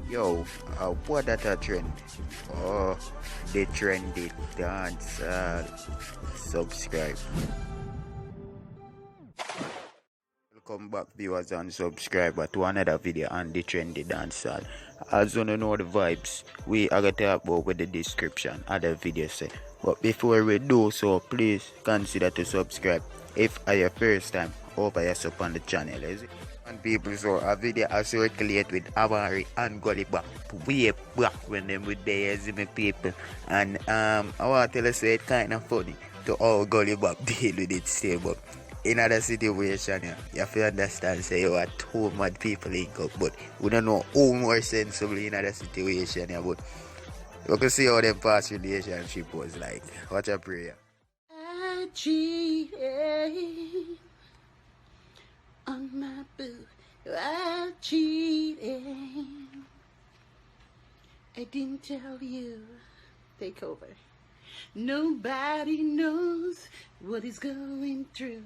Yo, what that a trend? Oh, the trendy dance. Subscribe. Welcome back, viewers and subscribers, to another video on the trendy dancehall. As you know the vibes, we are going to talk about with the description of the video say. But before we do so, please consider to subscribe if are your first time over here on the channel, is it? And people, so a video I circulate with Amari and Gully Bop way back when them with there, as me people. And I want to tell you, say it's kind of funny to how Gully Bop deal with it stay, but in other situation, you have to understand, say you are two mad people link up, but we don't know who more sensible in other situation, but you can see how them past relationship was like. Watch a prayer. I cheated on my boo. I cheated. I didn't tell you. Take over. Nobody knows what he's going through.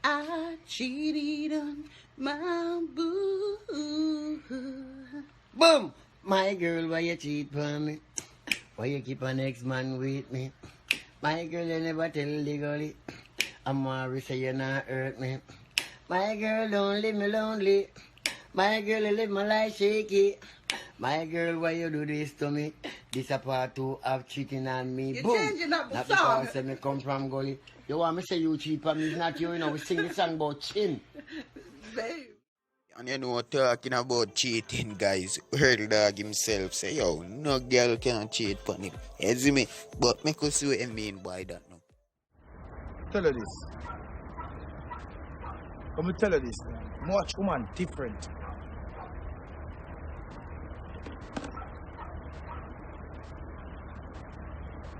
I cheated on my boo. Boom! My girl, why you cheat on me? Why you keep an ex-man with me? My girl, you never tell the Gully. Amari say you not hurt me. My girl, don't leave me lonely. My girl, you live my life shaky. My girl, why you do this to me? This a part 2 of cheating on me. You're Boom! changing up the Not song. because I say me come from Gully. You want me say you cheat on me? It's not you, we sing the song about chin. Babe. And you know, talking about cheating, guys, heard Dawg himself say, yo, no girl can cheat on him. You see me? But me could see what I mean by that now. Tell her this. Let me tell her this. Much woman different.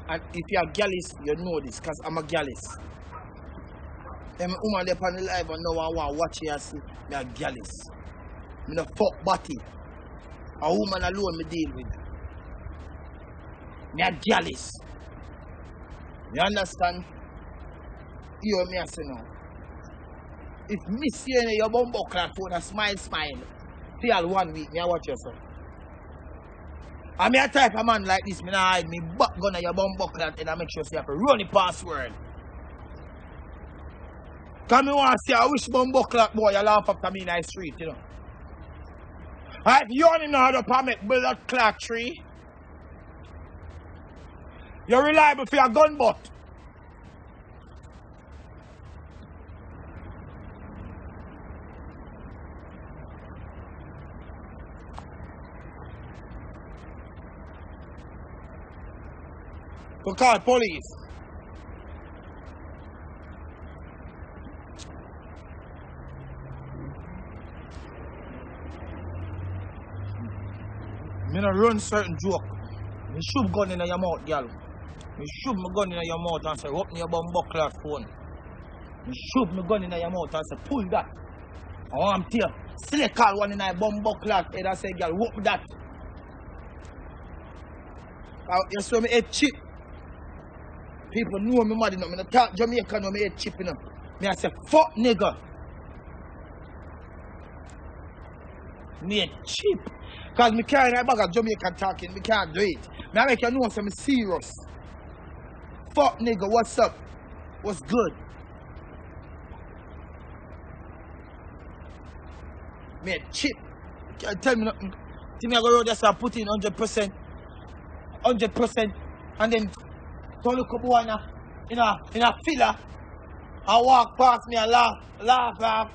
And if you're a gallus, you know this, because I'm a gallus. Them woman there on the live and no one want to watch you and see me a gallus. Me no fuck body. A woman alone me deal with. Me a gallus. You understand? You hear me I say now. If me see your bumbo clock phone a smile, feel 1 week, me a watch yourself. I'm a type of man like this, me nah hide me butt gun at your bumbo clock and I make sure you have to run the password. Cause me want to see a wish bumbo clock boy you laugh after me in the street, you know. Alright, you only know how to make blood clock tree. You're reliable for your gun butt. To call police. Me no run certain joke. Me shoot gun in your mouth, girl. Me shoot my gun in your mouth and say, open your bum buckler phone. Me shoot my gun in your mouth and say, pull that. I want to tell you, select call one in your bum buckler head and say, girl, open that. You saw me head chip. People know me mad enough. Me no talk Jamaica know me head chip enough. Me I say, fuck nigga. Me head chip. Cause me carrying a bag of Jamaican talking, me can't do it. Me I make you know some serious. Fuck nigga, what's up? What's good? Me head chip. Can't tell me nothing. Think me I go road just and put in 100%. 100%. And then don't look up boy in a filler and walk past me and laugh.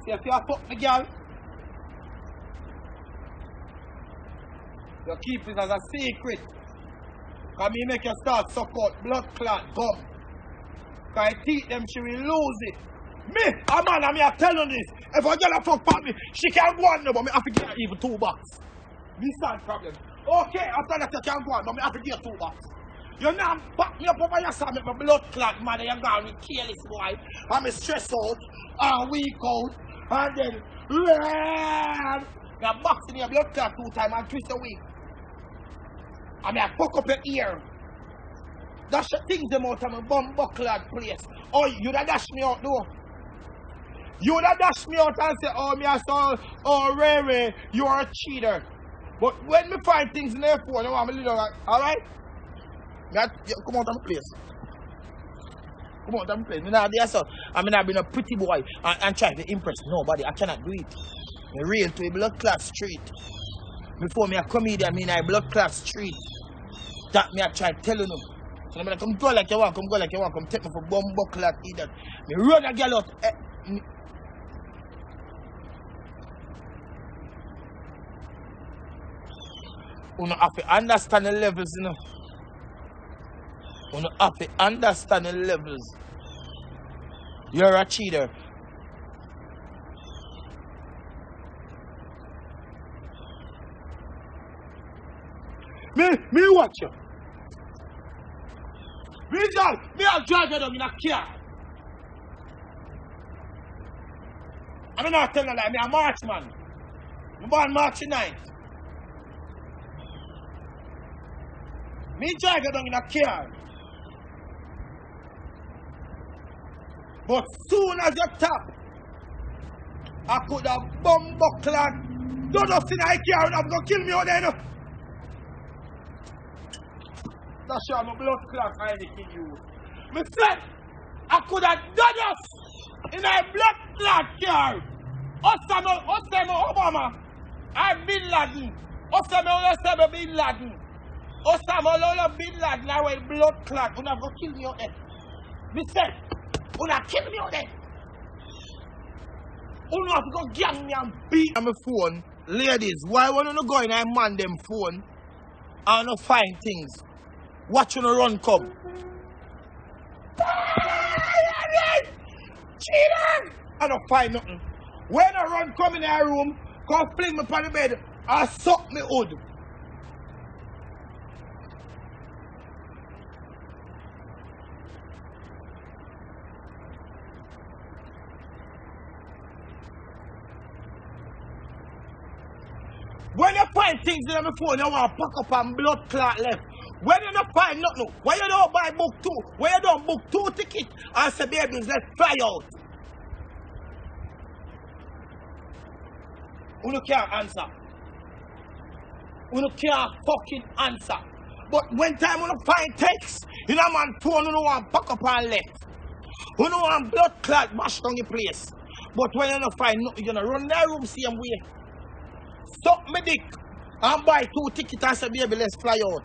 See if you fuck the girl, you keep it as a secret. Cause me make you start suck out blood clot gum. Cause I teach them she will lose it. Me, a man, and me I tell you this. If a girl a fuck past me, she can't go on no, but me have to get her even 2 bucks. This is problem. Okay, after that you can go on, but me have to get 2 bucks. You know, back me up over your side, make my blood clot, man, and you're gone with careless boy. And me stress out, and weak out, and then, you're boxing your blood clot 2 times and twist a week. And me I fuck up your ear. Dash things them out of my bum buckler place. Oh, you da dash me out though. You would have dashed me out and say, oh, me I saw, oh, Ray, you are a cheater. But when me find things in their phone, I want me to little, alright? Come out of my place. Come out of my place. Me not there, so I'm not being a pretty boy and try to impress nobody. I cannot do it. Me real to a blood class street. Before me a comedian, me in a blood class street. That me I try telling them. So I'm like, come go like you want, come go like you want, come take me for bumbo clock, eat that. Me run a girl out. You have to understand the levels, you know. You have to understand the levels. You're a cheater. Me watch you. Me I'll drive you down in a car. I'm not telling you that, me a marksman. I'm born March 9th. Me drive you down in a car. But soon as you tap, I could have bumbuckland. Don't know see that car and I'm gonna kill me out there, you know. That's sure my blood clot I kill you. Me said I could have done us in a blood clot car. Osama Obama, I Bin Laden. Osama Bin Laden. Osama Bin Laden, I will blood clot. You not gonna kill me out there. Me said, you not kill me out there. You not gonna gang me and beat on my phone. Ladies, why want you go in a man them phone and not find things? Watch you run come. Cheater! I don't find nothing. When I run come in a room, come fling me upon the bed, I suck me hood. When you find things in my phone, you want to pack up and blood clot left. When you don't find nothing, when you don't buy book 2, when you don't book 2 tickets, and say, baby, let's fly out. You can't answer. You can't fucking answer. But when time you find text, in a man phone, you don't want to pack up and left. You don't want blood clot mash down your place. But when you don't find nothing, you're going to run that room same way. Suck me dick and buy 2 tickets and say, baby, let's fly out.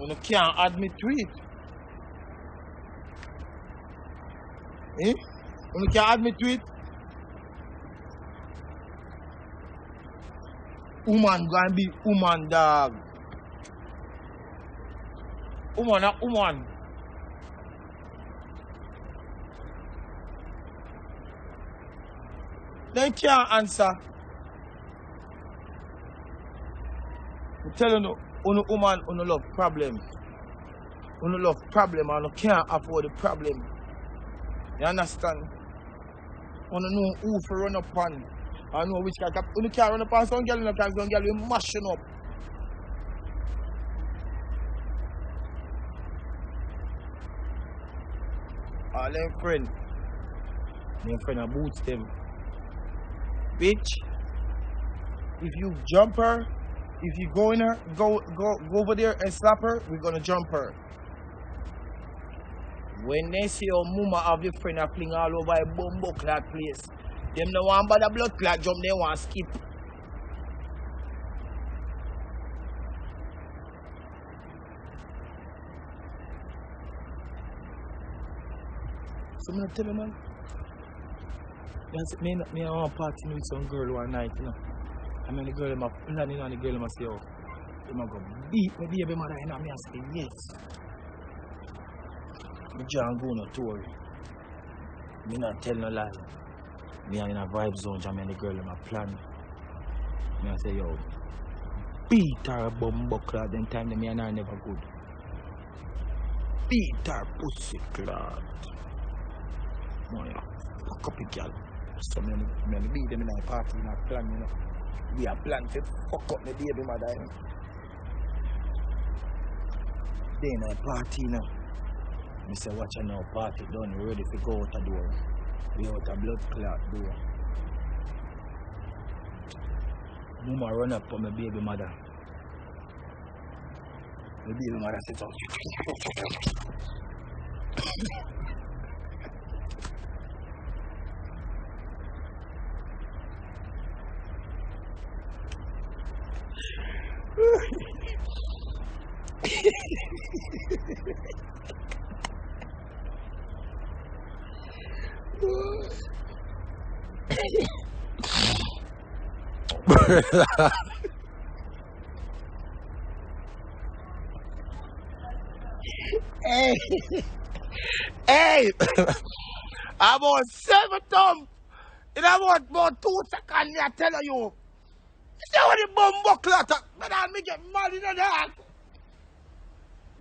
You can't admit to it. Eh? You can't admit to it. Woman gonna be woman, dog. Woman, not woman. They can't answer. I'm telling you, woman, you love problem. You love problem and you can't afford the problem. You understand? You know who to run up on. I know which guy you can't run up on some girl, because some girl will mash you up. All them friend. Them friend are boots them. Bitch, if you jump her, if you go in her, go over there and slap her, we're gonna jump her. When they see your mama have your friend a fling all over a bumbo clot place, them no want but the blood clot jump, they want skip. So I'm tell you, man. Me I want to party with some girl one night, you know. I mean the girl in my planning and the girl in my say, oh, you know, go beat my baby mother and me I say yes. Me John go no tour. Me not tell no lie. Me in a vibe zone, and me and the girl in my plan. Me I say, yo, beat her bum buckler, then time me and her never good. beat her pussy clot. Boy, fuck up a girl. So me beat them in a party in a plan, you know. We are plan to fuck up the baby mother, you know. They in a party, you know. Me say watch now, party done, we ready to go out the door. We out a blood clot door. Mama run up on my baby mother. The baby mother sits up. Hey, hey, about 7 thumb in about 2 seconds, I tell you. See what the bumbo clutter, brother, me get mad in the dark.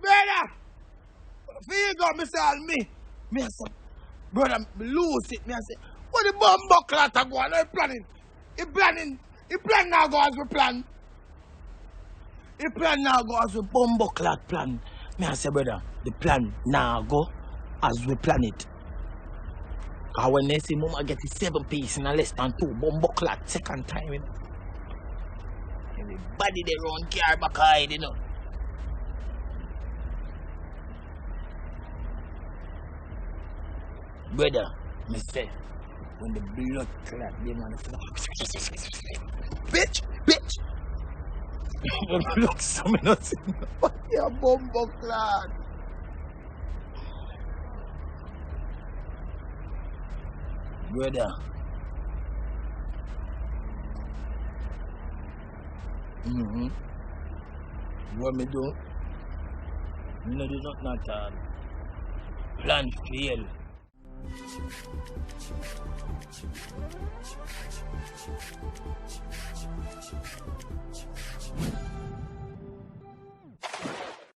Brother, feel got me say all me. Me say, brother, me lose it. Me say, what the bumbo clutter go on? He planning. He plan now go as we plan. He plan now go as we bumbo clat plan. Me say, brother, the plan now go as we plan it. Cause when they see mama get the 7 piece in a less than 2 bumbo clat second time, you know. Everybody they run car back hide, you know. Brother, me say, when the blood clot, they man bitch. Look, some nothing. What your bumbo clot? Brother. What me do? Me do not at all. Plan fail.